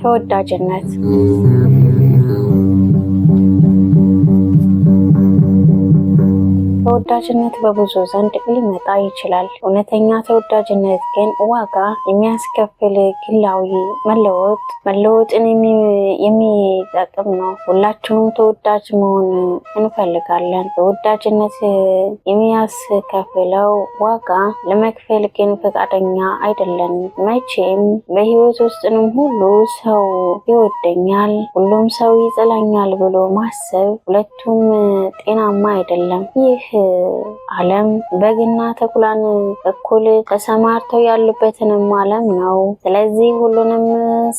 ተወዳጅነት ተወዳጅነት በብዙ ዘንድ ሊመጣ ይችላል። እውነተኛ ተወዳጅነት ግን ዋጋ የሚያስከፍል ግላዊ መለወጥን የሚጠቅም ነው። ሁላችንም ተወዳጅ መሆን እንፈልጋለን። ተወዳጅነት የሚያስከፍለው ዋጋ ለመክፈል ግን ፈቃደኛ አይደለንም። መቼም በህይወት ውስጥንም ሁሉ ሰው ይወደኛል፣ ሁሉም ሰው ይጠላኛል ብሎ ማሰብ ሁለቱም ጤናማ አይደለም። ይህ ዓለም በግና ተኩላን እኩል ተሰማርተው ያሉበትንም ዓለም ነው። ስለዚህ ሁሉንም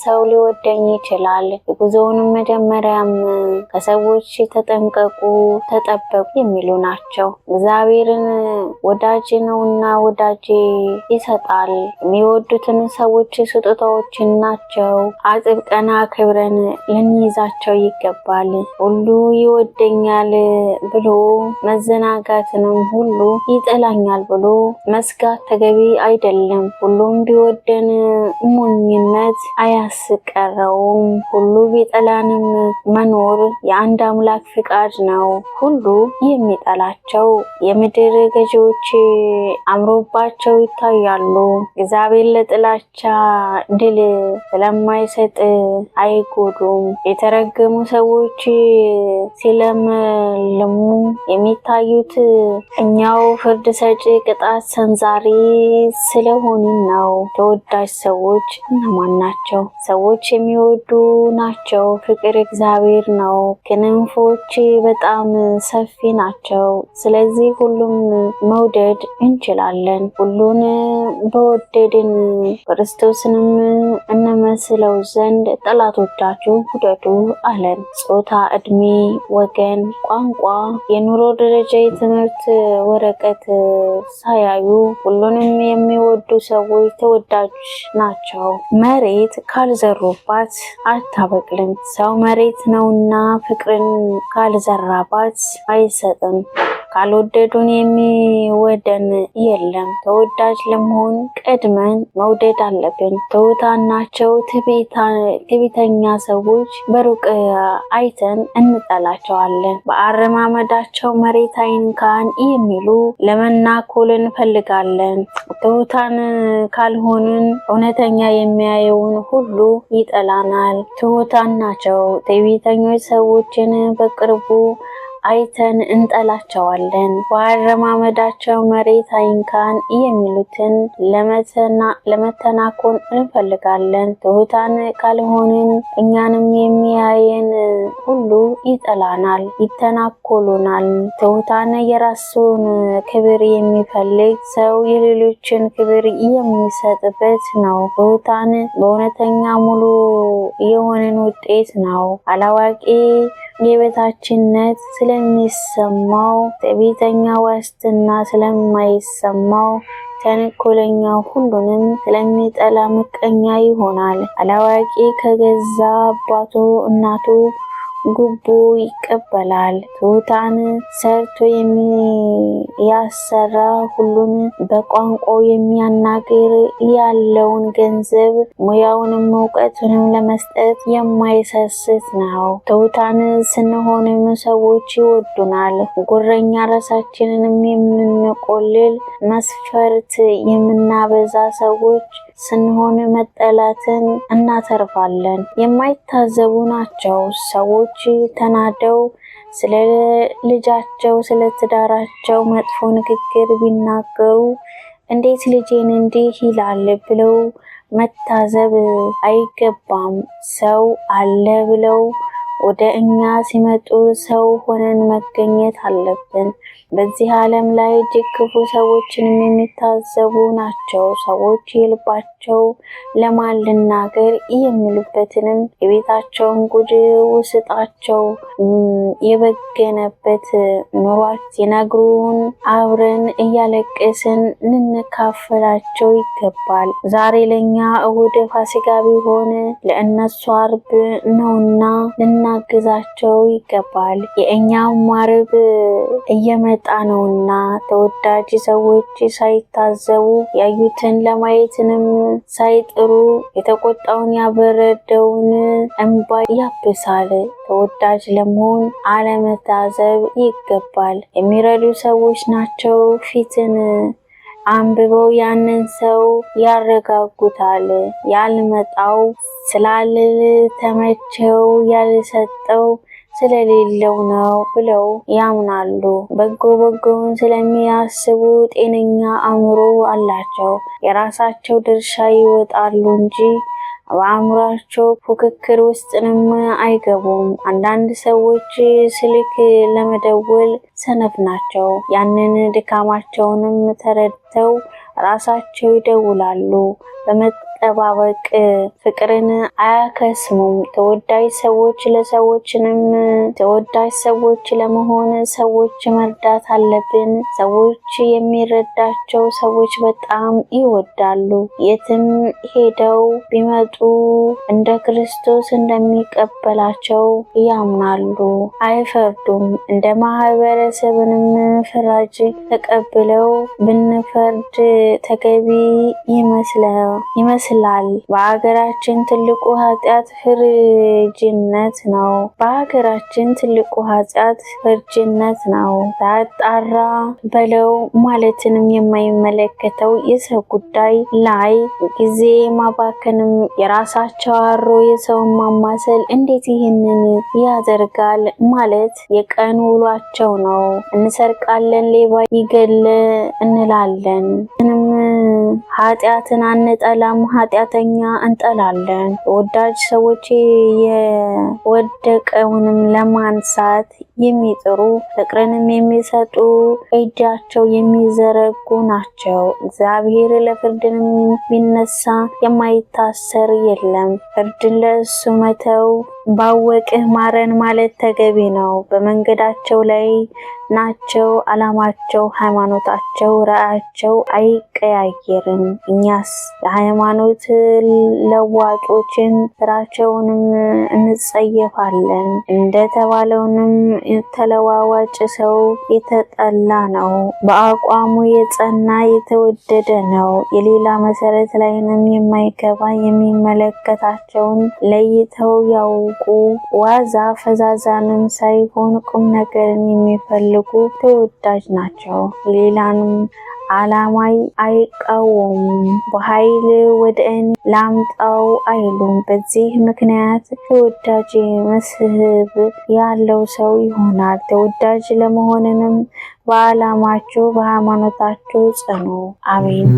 ሰው ሊወደኝ ይችላል። የጉዞውንም መጀመሪያም ከሰዎች ተጠበቁ የሚሉ ናቸው። እግዚአብሔርን ወዳጅ ነውና ወዳጅ ይሰጣል። የሚወዱትን ሰዎች ስጦታዎችን ናቸው። አጥብቀን አክብረን ልንይዛቸው ይገባል። ሁሉ ይወደኛል ብሎ መዘናጋትንም ሁሉ ይጠላኛል ብሎ መስጋት ተገቢ አይደለም። ሁሉም ቢወደን ሞኝነት አያስቀረውም። ሁሉ ቢጠላንም መኖር የአንድ አምላክ ፍቃድ ነው። ሁሉ የሚጠላቸው የምድር ገዢዎች አምሮባቸው ይታያሉ። እግዚአብሔር ለጥላቻ ድል ስለማይሰጥ አይጎዱም። የተረገሙ ሰዎች ሲለመልሙ የሚታዩት እኛው ፍርድ ሰጪ ቅጣት ሰንዛሪ ስለሆንን ነው። ተወዳጅ ሰዎች እነማን ናቸው? ሰዎች የሚወዱ ናቸው። ፍቅር እግዚአብሔር ነው። ክንፎች በጣም ሰፊ ናቸው። ስለዚህ ሁሉም መውደድ እንችላለን። ሁሉን በወደድን ክርስቶስንም እንመስለው ዘንድ ጠላቶቻችሁ ውደዱ አለን። ጾታ፣ እድሜ፣ ወገን፣ ቋንቋ፣ የኑሮ ደረጃ፣ የትምህርት ወረቀት ሳያዩ ሁሉንም የሚወዱ ሰዎች ተወዳጅ ናቸው። መሬት ካልዘሩባት አታበቅልም። ሰው መሬት ነውና ፍቅርን ካልዘራባት አይሰጥም። ካልወደዱን የሚወደን የለም። ተወዳጅ ለመሆን ቀድመን መውደድ አለብን። ትሑታን ናቸው። ትዕቢተኛ ሰዎች በሩቅ አይተን እንጠላቸዋለን። በአረማመዳቸው መሬት አይንካን የሚሉ ለመናኮል እንፈልጋለን። ትሑታን ካልሆንን እውነተኛ የሚያየውን ሁሉ ይጠላናል። ትሑታን ናቸው። ትዕቢተኞች ሰዎችን በቅርቡ አይተን እንጠላቸዋለን። በአረማመዳቸው መሬት አይንካን የሚሉትን ለመተናኮል እንፈልጋለን። ትሑታን ካልሆንን እኛንም የሚያየን ሁሉ ይጠላናል፣ ይተናኮሉናል። ትሑታን የራሱን ክብር የሚፈልግ ሰው የሌሎችን ክብር የሚሰጥበት ነው። ትሑታን በእውነተኛ ሙሉ የሆንን ውጤት ነው። አላዋቂ የበታችነት ስለሚሰማው፣ ትዕቢተኛ ዋስትና ስለማይሰማው፣ ተንኮለኛ ሁሉንም ስለሚጠላ ምቀኛ ይሆናል። አላዋቂ ከገዛ አባቱ እናቱ ጉቦ ይቀበላል። ትሑታን ሰርቶ የሚያሰራ ሁሉን በቋንቋው የሚያናግር ያለውን ገንዘብ ሙያውንም እውቀቱንም ለመስጠት የማይሰስት ነው። ትሑታን ስንሆንም ሰዎች ይወዱናል። ጉረኛ ራሳችንንም የምንቆልል መስፈርት የምናበዛ ሰዎች ስንሆን መጠላትን እናተርፋለን። የማይታዘቡ ናቸው። ሰዎች ተናደው ስለ ልጃቸው ስለ ትዳራቸው መጥፎ ንግግር ቢናገሩ እንዴት ልጄን እንዲህ ይላል ብለው መታዘብ አይገባም። ሰው አለ ብለው ወደ እኛ ሲመጡ ሰው ሆነን መገኘት አለብን። በዚህ ዓለም ላይ እጅግ ክፉ ሰዎችንም የሚታዘቡ ናቸው። ሰዎች የልባቸው ለማን ልናገር የሚሉበትንም የቤታቸውን ጉድ ውስጣቸው የበገነበት ኑሯት ሲነግሩን አብረን እያለቀስን ልንካፈላቸው ይገባል። ዛሬ ለኛ እሁድ ፋሲካ ቢሆን ለእነሱ አርብ ነውና ልናግዛቸው ይገባል። የእኛም ማረብ እየመጣ ነውና ተወዳጅ ሰዎች ሳይታዘቡ ያዩትን ለማየትንም ሳይጥሩ የተቆጣውን ያበረደውን እንባ ያብሳል። ተወዳጅ ለመሆን አለመታዘብ ይገባል። የሚረዱ ሰዎች ናቸው ፊትን አንብበው ያንን ሰው ያረጋጉታል። ያልመጣው ስላልተመቸው ያልሰጠው ስለሌለው ነው ብለው ያምናሉ። በጎውን ስለሚያስቡ ጤነኛ አእምሮ አላቸው። የራሳቸው ድርሻ ይወጣሉ እንጂ በአእምሯቸው ፉክክር ውስጥንም አይገቡም። አንዳንድ ሰዎች ስልክ ለመደወል ሰነፍ ናቸው። ያንን ድካማቸውንም ተረድተው ራሳቸው ይደውላሉ። በመጠባበቅ ፍቅርን አያከስሙም። ተወዳጅ ሰዎች ለመሆን ሰዎች መርዳት አለብን። ሰዎች የሚረዳቸው ሰዎች በጣም ይወዳሉ። የትም ሄደው ቢመጡ እንደ ክርስቶስ እንደሚቀበላቸው ያምናሉ። አይፈርዱም። እንደ ማህበረሰብንም ፍራጅ ተቀብለው ብንፈርድ ተገቢ ይመስላል። በሀገራችን ትልቁ ኃጢአት ፍርጅነት ነው። ታጣራ በለው ማለትንም የማይመለከተው የሰው ጉዳይ ላይ ጊዜ ማባከንም የራሳቸው አሮ የሰውን ማማሰል እንዴት ይህንን ያደርጋል ማለት የቀን ውሏቸው ነው። እንሰርቃለን፣ ሌባ ይገል እንላለን። ምንም ኃጢአትን አንጠላም፣ ኃጢአተኛ እንጠላለን። ተወዳጅ ሰዎች የወደቀውንም ለማንሳት የሚጥሩ ፍቅርንም የሚሰጡ እጃቸው የሚዘረጉ ናቸው። እግዚአብሔር ለፍርድንም ቢነሳ የማይታሰር የለም። ፍርድን ለእሱ መተው ባወቅህ ማረን ማለት ተገቢ ነው። በመንገዳቸው ላይ ናቸው። ዓላማቸው፣ ሃይማኖታቸው፣ ራዕያቸው አይቀያየርም። እኛስ የሃይማኖት ለዋጮችን ስራቸውንም እንጸየፋለን። እንደተባለውንም ተለዋዋጭ ሰው የተጠላ ነው። በአቋሙ የጸና የተወደደ ነው። የሌላ መሰረት ላይንም የማይገባ የሚመለከታቸውን ለይተው ያውቁ። ዋዛ ፈዛዛንም ሳይሆን ቁም ነገርን የሚፈልጉ ተወዳጅ ናቸው። የሌላንም ዓላማይ አይቃወሙም። በኃይል ወደ እኔ ላምጣው አይሉም። በዚህ ምክንያት ተወዳጅ መስህብ ያለው ሰው ይሆናል። ተወዳጅ ለመሆንንም በዓላማቸው በሃይማኖታቸው ጽኑ። አሜን።